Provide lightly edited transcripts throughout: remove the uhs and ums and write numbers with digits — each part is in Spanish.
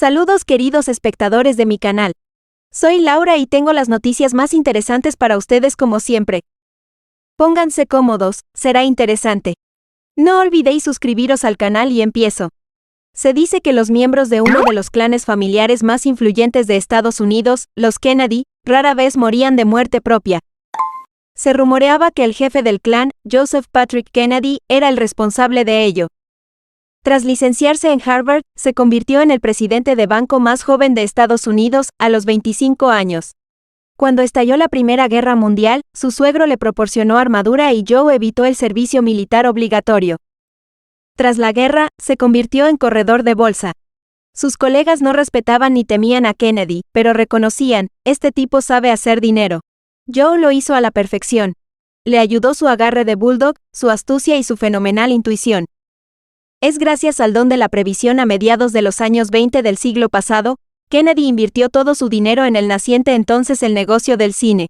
Saludos queridos espectadores de mi canal. Soy Laura y tengo las noticias más interesantes para ustedes como siempre. Pónganse cómodos, será interesante. No olvidéis suscribiros al canal y empiezo. Se dice que los miembros de uno de los clanes familiares más influyentes de Estados Unidos, los Kennedy, rara vez morían de muerte propia. Se rumoreaba que el jefe del clan, Joseph Patrick Kennedy, era el responsable de ello. Tras licenciarse en Harvard, se convirtió en el presidente de banco más joven de Estados Unidos, a los 25 años. Cuando estalló la Primera Guerra Mundial, su suegro le proporcionó armadura y Joe evitó el servicio militar obligatorio. Tras la guerra, se convirtió en corredor de bolsa. Sus colegas no respetaban ni temían a Kennedy, pero reconocían, este tipo sabe hacer dinero. Joe lo hizo a la perfección. Le ayudó su agarre de bulldog, su astucia y su fenomenal intuición. Es gracias al don de la previsión a mediados de los años 20 del siglo pasado, Kennedy invirtió todo su dinero en el naciente entonces el negocio del cine.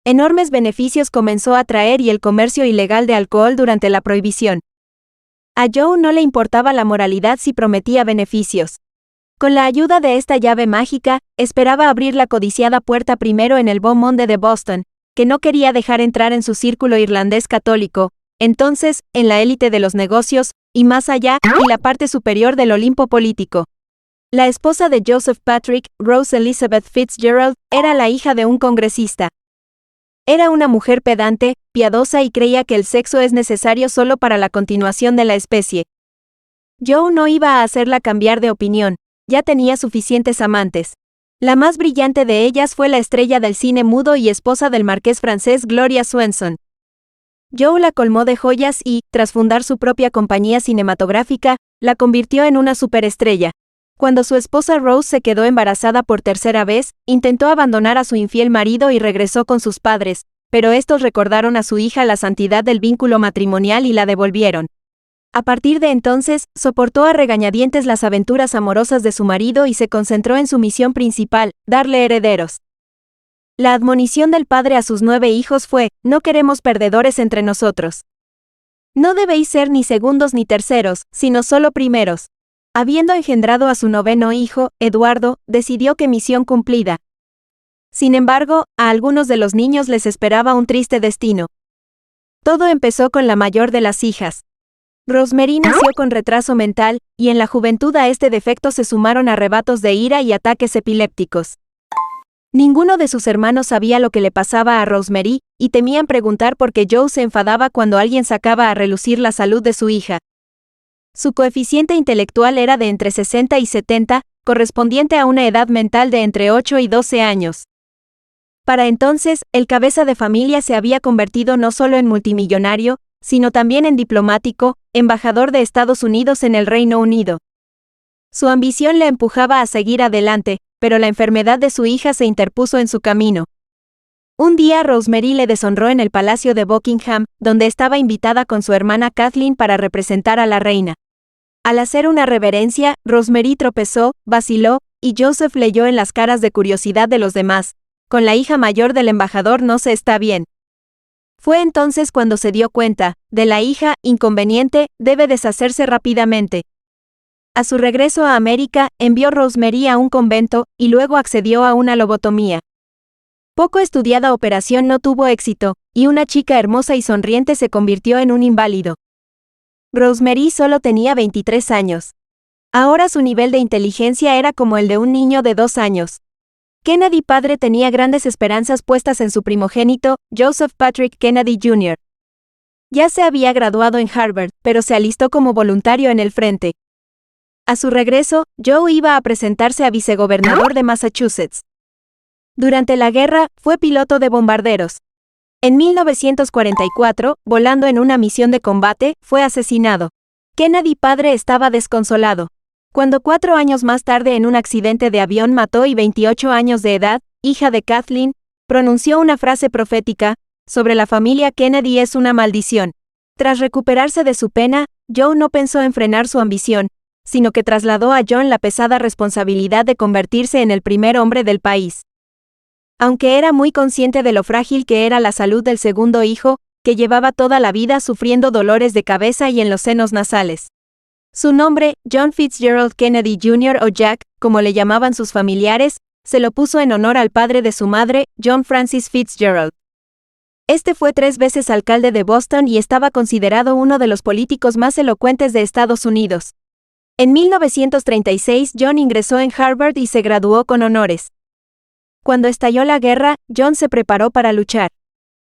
Enormes beneficios comenzó a traer y el comercio ilegal de alcohol durante la prohibición. A Joe no le importaba la moralidad si prometía beneficios. Con la ayuda de esta llave mágica, esperaba abrir la codiciada puerta primero en el Beau Monde de Boston, que no quería dejar entrar en su círculo irlandés católico, entonces, en la élite de los negocios, y más allá, y la parte superior del Olimpo político. La esposa de Joseph Patrick, Rose Elizabeth Fitzgerald, era la hija de un congresista. Era una mujer pedante, piadosa y creía que el sexo es necesario solo para la continuación de la especie. Joe no iba a hacerla cambiar de opinión, ya tenía suficientes amantes. La más brillante de ellas fue la estrella del cine mudo y esposa del marqués francés Gloria Swanson. Joe la colmó de joyas y, tras fundar su propia compañía cinematográfica, la convirtió en una superestrella. Cuando su esposa Rose se quedó embarazada por tercera vez, intentó abandonar a su infiel marido y regresó con sus padres, pero estos recordaron a su hija la santidad del vínculo matrimonial y la devolvieron. A partir de entonces, soportó a regañadientes las aventuras amorosas de su marido y se concentró en su misión principal, darle herederos. La admonición del padre a sus 9 hijos fue, no queremos perdedores entre nosotros. No debéis ser ni segundos ni terceros, sino solo primeros. Habiendo engendrado a su 9º hijo, Eduardo, decidió que misión cumplida. Sin embargo, a algunos de los niños les esperaba un triste destino. Todo empezó con la mayor de las hijas. Rosemary nació con retraso mental, y en la juventud a este defecto se sumaron arrebatos de ira y ataques epilépticos. Ninguno de sus hermanos sabía lo que le pasaba a Rosemary, y temían preguntar por qué Joe se enfadaba cuando alguien sacaba a relucir la salud de su hija. Su coeficiente intelectual era de entre 60 y 70, correspondiente a una edad mental de entre 8 y 12 años. Para entonces, el cabeza de familia se había convertido no solo en multimillonario, sino también en diplomático, embajador de Estados Unidos en el Reino Unido. Su ambición le empujaba a seguir adelante, pero la enfermedad de su hija se interpuso en su camino. Un día Rosemary le deshonró en el Palacio de Buckingham, donde estaba invitada con su hermana Kathleen para representar a la reina. Al hacer una reverencia, Rosemary tropezó, vaciló, y Joseph leyó en las caras de curiosidad de los demás, con la hija mayor del embajador no se está bien. Fue entonces cuando se dio cuenta, de la hija, inconveniente, debe deshacerse rápidamente. A su regreso a América, envió Rosemary a un convento, y luego accedió a una lobotomía. Poco estudiada operación no tuvo éxito, y una chica hermosa y sonriente se convirtió en un inválido. Rosemary solo tenía 23 años. Ahora su nivel de inteligencia era como el de un niño de 2 años. Kennedy padre tenía grandes esperanzas puestas en su primogénito, Joseph Patrick Kennedy Jr. Ya se había graduado en Harvard, pero se alistó como voluntario en el frente. A su regreso, Joe iba a presentarse a vicegobernador de Massachusetts. Durante la guerra, fue piloto de bombarderos. En 1944, volando en una misión de combate, fue asesinado. Kennedy padre estaba desconsolado. Cuando 4 años más tarde en un accidente de avión mató y 28 años de edad, hija de Kathleen, pronunció una frase profética, sobre la familia Kennedy es una maldición. Tras recuperarse de su pena, Joe no pensó en frenar su ambición, sino que trasladó a John la pesada responsabilidad de convertirse en el primer hombre del país. Aunque era muy consciente de lo frágil que era la salud del segundo hijo, que llevaba toda la vida sufriendo dolores de cabeza y en los senos nasales. Su nombre, John Fitzgerald Kennedy Jr. o Jack, como le llamaban sus familiares, se lo puso en honor al padre de su madre, John Francis Fitzgerald. Este fue 3 veces alcalde de Boston y estaba considerado uno de los políticos más elocuentes de Estados Unidos. En 1936, John ingresó en Harvard y se graduó con honores. Cuando estalló la guerra, John se preparó para luchar.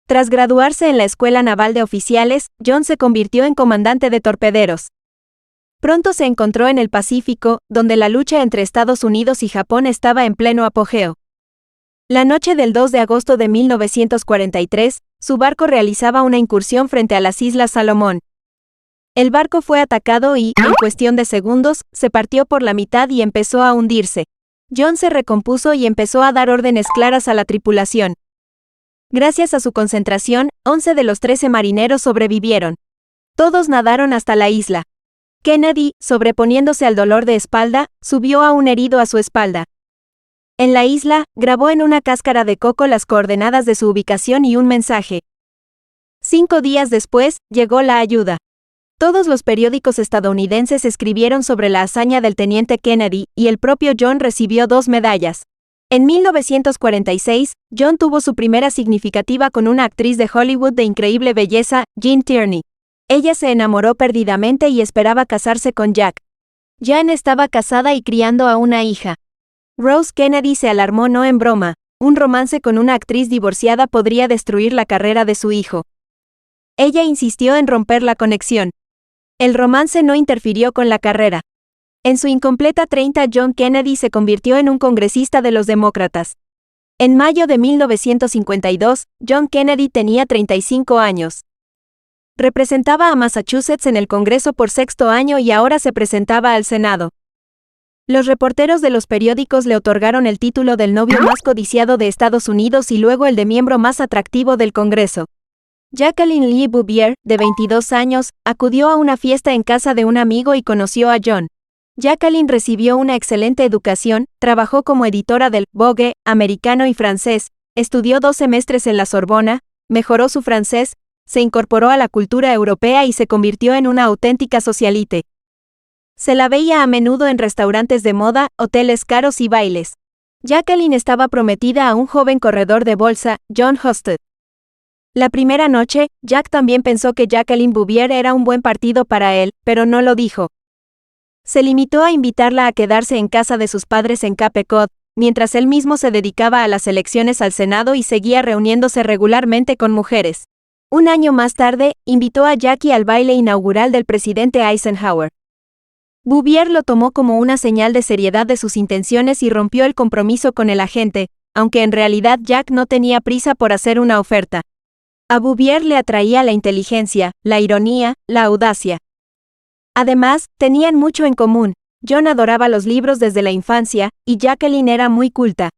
Tras graduarse en la Escuela Naval de Oficiales, John se convirtió en comandante de torpederos. Pronto se encontró en el Pacífico, donde la lucha entre Estados Unidos y Japón estaba en pleno apogeo. La noche del 2 de agosto de 1943, su barco realizaba una incursión frente a las Islas Salomón. El barco fue atacado y, en cuestión de segundos, se partió por la mitad y empezó a hundirse. John se recompuso y empezó a dar órdenes claras a la tripulación. Gracias a su concentración, 11 de los 13 marineros sobrevivieron. Todos nadaron hasta la isla. Kennedy, sobreponiéndose al dolor de espalda, subió a un herido a su espalda. En la isla, grabó en una cáscara de coco las coordenadas de su ubicación y un mensaje. 5 días después, llegó la ayuda. Todos los periódicos estadounidenses escribieron sobre la hazaña del teniente Kennedy, y el propio John recibió 2 medallas. En 1946, John tuvo su primera significativa con una actriz de Hollywood de increíble belleza, Jean Tierney. Ella se enamoró perdidamente y esperaba casarse con Jack. Jean estaba casada y criando a una hija. Rose Kennedy se alarmó no en broma. Un romance con una actriz divorciada podría destruir la carrera de su hijo. Ella insistió en romper la conexión. El romance no interfirió con la carrera. En su incompleta 30, John Kennedy se convirtió en un congresista de los demócratas. En mayo de 1952, John Kennedy tenía 35 años. Representaba a Massachusetts en el Congreso por 6º año y ahora se presentaba al Senado. Los reporteros de los periódicos le otorgaron el título del novio más codiciado de Estados Unidos y luego el de miembro más atractivo del Congreso. Jacqueline Lee Bouvier, de 22 años, acudió a una fiesta en casa de un amigo y conoció a John. Jacqueline recibió una excelente educación, trabajó como editora del Vogue, americano y francés, estudió 2 semestres en la Sorbona, mejoró su francés, se incorporó a la cultura europea y se convirtió en una auténtica socialite. Se la veía a menudo en restaurantes de moda, hoteles caros y bailes. Jacqueline estaba prometida a un joven corredor de bolsa, John Husted. La primera noche, Jack también pensó que Jacqueline Bouvier era un buen partido para él, pero no lo dijo. Se limitó a invitarla a quedarse en casa de sus padres en Cape Cod, mientras él mismo se dedicaba a las elecciones al Senado y seguía reuniéndose regularmente con mujeres. Un año más tarde, invitó a Jackie al baile inaugural del presidente Eisenhower. Bouvier lo tomó como una señal de seriedad de sus intenciones y rompió el compromiso con el agente, aunque en realidad Jack no tenía prisa por hacer una oferta. A Bouvier le atraía la inteligencia, la ironía, la audacia. Además, tenían mucho en común. John adoraba los libros desde la infancia, y Jacqueline era muy culta.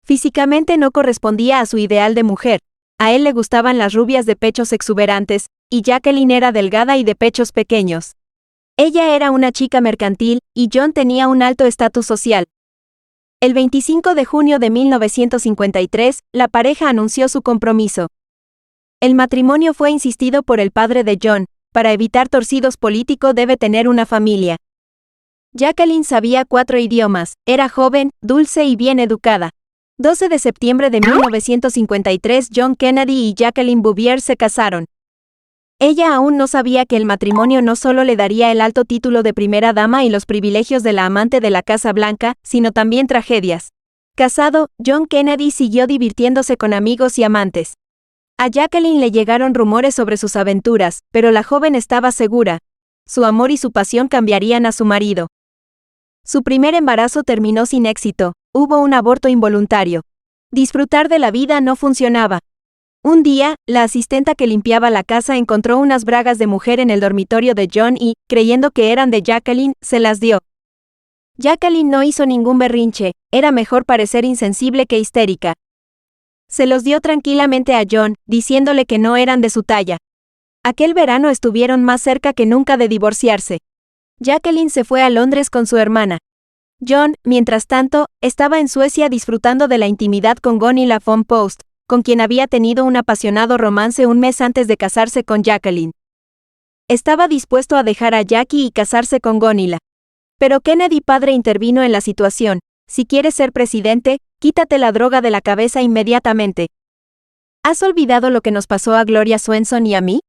Físicamente no correspondía a su ideal de mujer. A él le gustaban las rubias de pechos exuberantes, y Jacqueline era delgada y de pechos pequeños. Ella era una chica mercantil, y John tenía un alto estatus social. El 25 de junio de 1953, la pareja anunció su compromiso. El matrimonio fue insistido por el padre de John. Para evitar torcidos políticos debe tener una familia. Jacqueline sabía 4 idiomas, era joven, dulce y bien educada. 12 de septiembre de 1953, John Kennedy y Jacqueline Bouvier se casaron. Ella aún no sabía que el matrimonio no solo le daría el alto título de primera dama y los privilegios de la amante de la Casa Blanca, sino también tragedias. Casado, John Kennedy siguió divirtiéndose con amigos y amantes. A Jacqueline le llegaron rumores sobre sus aventuras, pero la joven estaba segura. Su amor y su pasión cambiarían a su marido. Su primer embarazo terminó sin éxito, hubo un aborto involuntario. Disfrutar de la vida no funcionaba. Un día, la asistenta que limpiaba la casa encontró unas bragas de mujer en el dormitorio de John y, creyendo que eran de Jacqueline, se las dio. Jacqueline no hizo ningún berrinche, era mejor parecer insensible que histérica. Se los dio tranquilamente a John, diciéndole que no eran de su talla. Aquel verano estuvieron más cerca que nunca de divorciarse. Jacqueline se fue a Londres con su hermana. John, mientras tanto, estaba en Suecia disfrutando de la intimidad con Gunilla von Post, con quien había tenido un apasionado romance un mes antes de casarse con Jacqueline. Estaba dispuesto a dejar a Jackie y casarse con Gonila. Pero Kennedy padre intervino en la situación. Si quieres ser presidente, quítate la droga de la cabeza inmediatamente. ¿Has olvidado lo que nos pasó a Gloria Swanson y a mí?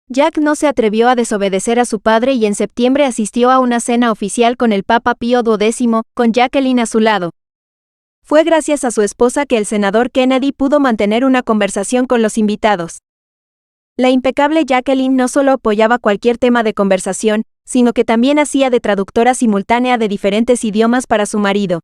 Jack no se atrevió a desobedecer a su padre y en septiembre asistió a una cena oficial con el Papa Pío XII, con Jacqueline a su lado. Fue gracias a su esposa que el senador Kennedy pudo mantener una conversación con los invitados. La impecable Jacqueline no solo apoyaba cualquier tema de conversación, sino que también hacía de traductora simultánea de diferentes idiomas para su marido.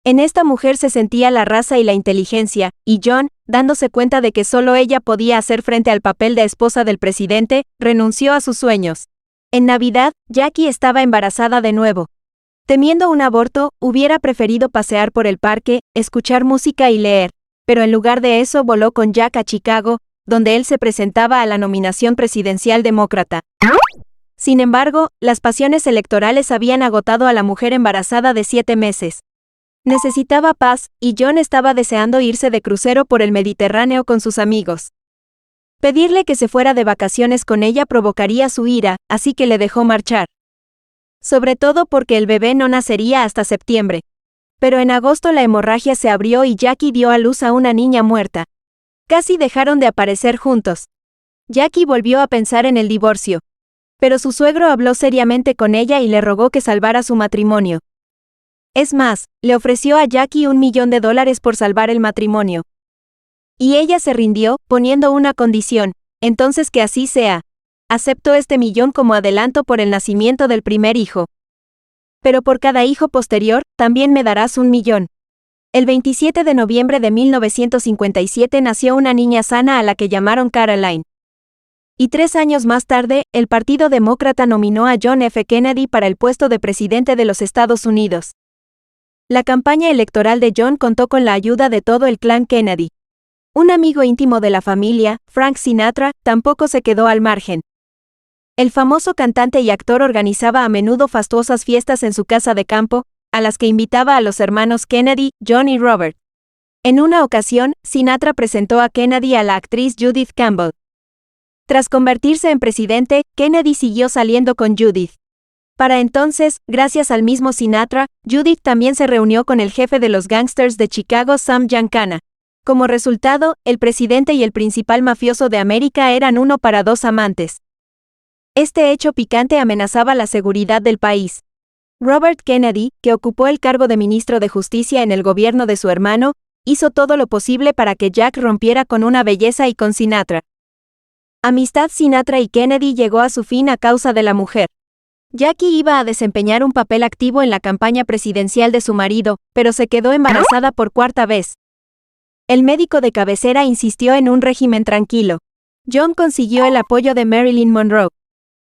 En esta mujer se sentía la raza y la inteligencia, y John, dándose cuenta de que solo ella podía hacer frente al papel de esposa del presidente, renunció a sus sueños. En Navidad, Jackie estaba embarazada de nuevo. Temiendo un aborto, hubiera preferido pasear por el parque, escuchar música y leer, pero en lugar de eso voló con Jack a Chicago, donde él se presentaba a la nominación presidencial demócrata. Sin embargo, las pasiones electorales habían agotado a la mujer embarazada de 7 meses. Necesitaba paz, y John estaba deseando irse de crucero por el Mediterráneo con sus amigos. Pedirle que se fuera de vacaciones con ella provocaría su ira, así que le dejó marchar. Sobre todo porque el bebé no nacería hasta septiembre. Pero en agosto la hemorragia se abrió y Jackie dio a luz a una niña muerta. Casi dejaron de aparecer juntos. Jackie volvió a pensar en el divorcio. Pero su suegro habló seriamente con ella y le rogó que salvara su matrimonio. Es más, le ofreció a Jackie $1 millón por salvar el matrimonio. Y ella se rindió, poniendo una condición: entonces que así sea. Acepto este $1 millón como adelanto por el nacimiento del primer hijo. Pero por cada hijo posterior, también me darás $1 millón. El 27 de noviembre de 1957 nació una niña sana a la que llamaron Caroline. Y 3 años más tarde, el Partido Demócrata nominó a John F. Kennedy para el puesto de presidente de los Estados Unidos. La campaña electoral de John contó con la ayuda de todo el clan Kennedy. Un amigo íntimo de la familia, Frank Sinatra, tampoco se quedó al margen. El famoso cantante y actor organizaba a menudo fastuosas fiestas en su casa de campo, a las que invitaba a los hermanos Kennedy, John y Robert. En una ocasión, Sinatra presentó a Kennedy a la actriz Judith Campbell. Tras convertirse en presidente, Kennedy siguió saliendo con Judith. Para entonces, gracias al mismo Sinatra, Judith también se reunió con el jefe de los gángsters de Chicago, Sam Giancana. Como resultado, el presidente y el principal mafioso de América eran uno para 2 amantes. Este hecho picante amenazaba la seguridad del país. Robert Kennedy, que ocupó el cargo de ministro de Justicia en el gobierno de su hermano, hizo todo lo posible para que Jack rompiera con una belleza y con Sinatra. Amistad Sinatra y Kennedy llegó a su fin a causa de la mujer. Jackie iba a desempeñar un papel activo en la campaña presidencial de su marido, pero se quedó embarazada por 4ª vez. El médico de cabecera insistió en un régimen tranquilo. John consiguió el apoyo de Marilyn Monroe.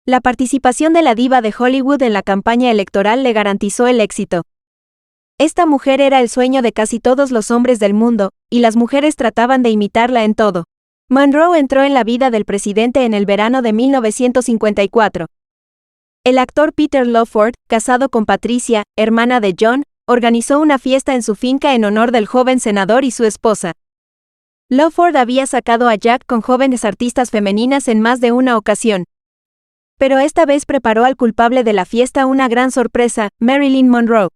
La participación de la diva de Hollywood en la campaña electoral le garantizó el éxito. Esta mujer era el sueño de casi todos los hombres del mundo, y las mujeres trataban de imitarla en todo. Monroe entró en la vida del presidente en el verano de 1954. El actor Peter Lawford, casado con Patricia, hermana de John, organizó una fiesta en su finca en honor del joven senador y su esposa. Lawford había sacado a Jack con jóvenes artistas femeninas en más de una ocasión. Pero esta vez preparó al culpable de la fiesta una gran sorpresa, Marilyn Monroe.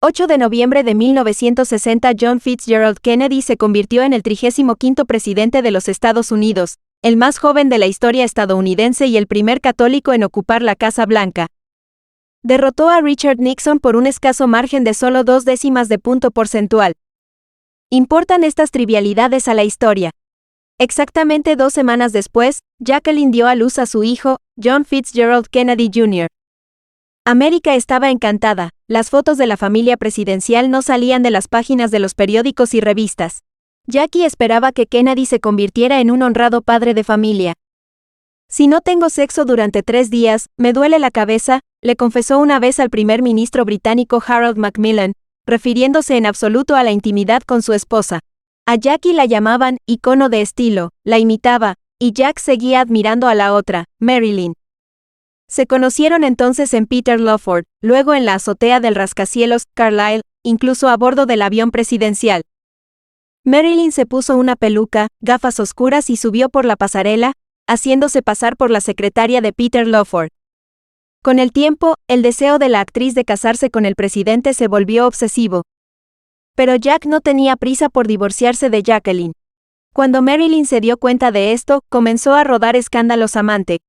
8 de noviembre de 1960 John Fitzgerald Kennedy se convirtió en el 35º presidente de los Estados Unidos, el más joven de la historia estadounidense y el primer católico en ocupar la Casa Blanca. Derrotó a Richard Nixon por un escaso margen de solo 0,2 de punto porcentual. Importan estas trivialidades a la historia. Exactamente 2 semanas después, Jacqueline dio a luz a su hijo, John Fitzgerald Kennedy Jr. América estaba encantada, las fotos de la familia presidencial no salían de las páginas de los periódicos y revistas. Jackie esperaba que Kennedy se convirtiera en un honrado padre de familia. Si no tengo sexo durante 3 días, me duele la cabeza, le confesó una vez al primer ministro británico Harold Macmillan, refiriéndose en absoluto a la intimidad con su esposa. A Jackie la llamaban icono de estilo, la imitaba, y Jack seguía admirando a la otra, Marilyn. Se conocieron entonces en Peter Lawford, luego en la azotea del rascacielos, Carlisle, incluso a bordo del avión presidencial. Marilyn se puso una peluca, gafas oscuras y subió por la pasarela, haciéndose pasar por la secretaria de Peter Lawford. Con el tiempo, el deseo de la actriz de casarse con el presidente se volvió obsesivo. Pero Jack no tenía prisa por divorciarse de Jacqueline. Cuando Marilyn se dio cuenta de esto, comenzó a rodar escándalos amante,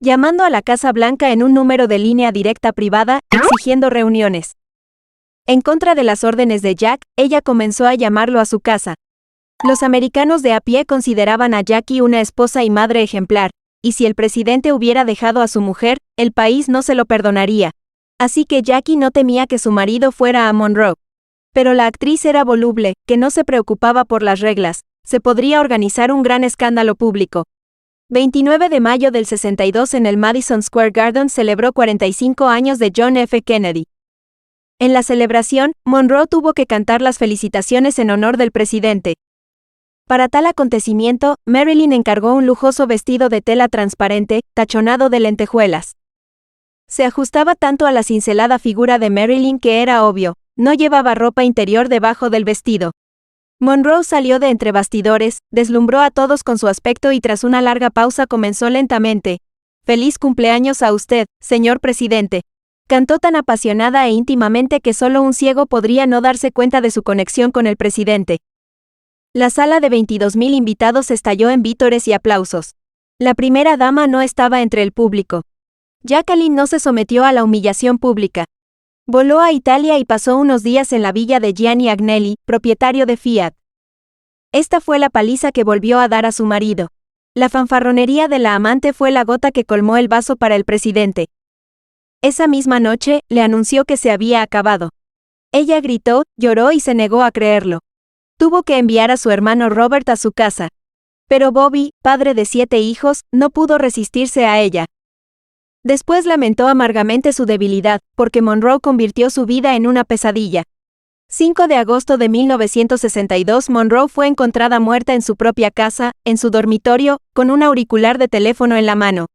llamando a la Casa Blanca en un número de línea directa privada, exigiendo reuniones. En contra de las órdenes de Jack, ella comenzó a llamarlo a su casa. Los americanos de a pie consideraban a Jackie una esposa y madre ejemplar, y si el presidente hubiera dejado a su mujer, el país no se lo perdonaría. Así que Jackie no temía que su marido fuera a Monroe. Pero la actriz era voluble, que no se preocupaba por las reglas, se podría organizar un gran escándalo público. 29 de mayo del 62 en el Madison Square Garden celebró 45 años de John F. Kennedy. En la celebración, Monroe tuvo que cantar las felicitaciones en honor del presidente. Para tal acontecimiento, Marilyn encargó un lujoso vestido de tela transparente, tachonado de lentejuelas. Se ajustaba tanto a la cincelada figura de Marilyn que era obvio, no llevaba ropa interior debajo del vestido. Monroe salió de entre bastidores, deslumbró a todos con su aspecto y tras una larga pausa comenzó lentamente. «Feliz cumpleaños a usted, señor presidente». Cantó tan apasionada e íntimamente que solo un ciego podría no darse cuenta de su conexión con el presidente. La sala de 22,000 invitados estalló en vítores y aplausos. La primera dama no estaba entre el público. Jacqueline no se sometió a la humillación pública. Voló a Italia y pasó unos días en la villa de Gianni Agnelli, propietario de Fiat. Esta fue la paliza que volvió a dar a su marido. La fanfarronería de la amante fue la gota que colmó el vaso para el presidente. Esa misma noche, le anunció que se había acabado. Ella gritó, lloró y se negó a creerlo. Tuvo que enviar a su hermano Robert a su casa. Pero Bobby, padre de 7 hijos, no pudo resistirse a ella. Después lamentó amargamente su debilidad, porque Monroe convirtió su vida en una pesadilla. 5 de agosto de 1962 Monroe fue encontrada muerta en su propia casa, en su dormitorio, con un auricular de teléfono en la mano.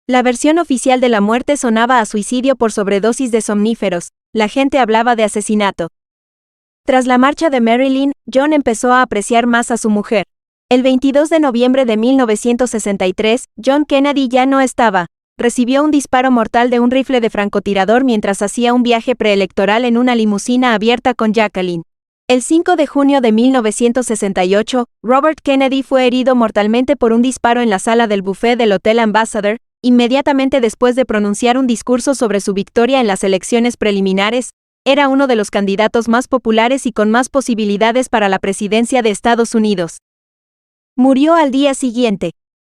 La versión oficial de la muerte sonaba a suicidio por sobredosis de somníferos, la gente hablaba de asesinato. Tras la marcha de Marilyn, John empezó a apreciar más a su mujer. El 22 de noviembre de 1963, John Kennedy ya no estaba. Recibió un disparo mortal de un rifle de francotirador mientras hacía un viaje preelectoral en una limusina abierta con Jacqueline. El 5 de junio de 1968, Robert Kennedy fue herido mortalmente por un disparo en la sala del buffet del Hotel Ambassador, inmediatamente después de pronunciar un discurso sobre su victoria en las elecciones preliminares. Era uno de los candidatos más populares y con más posibilidades para la presidencia de Estados Unidos. Murió al día siguiente.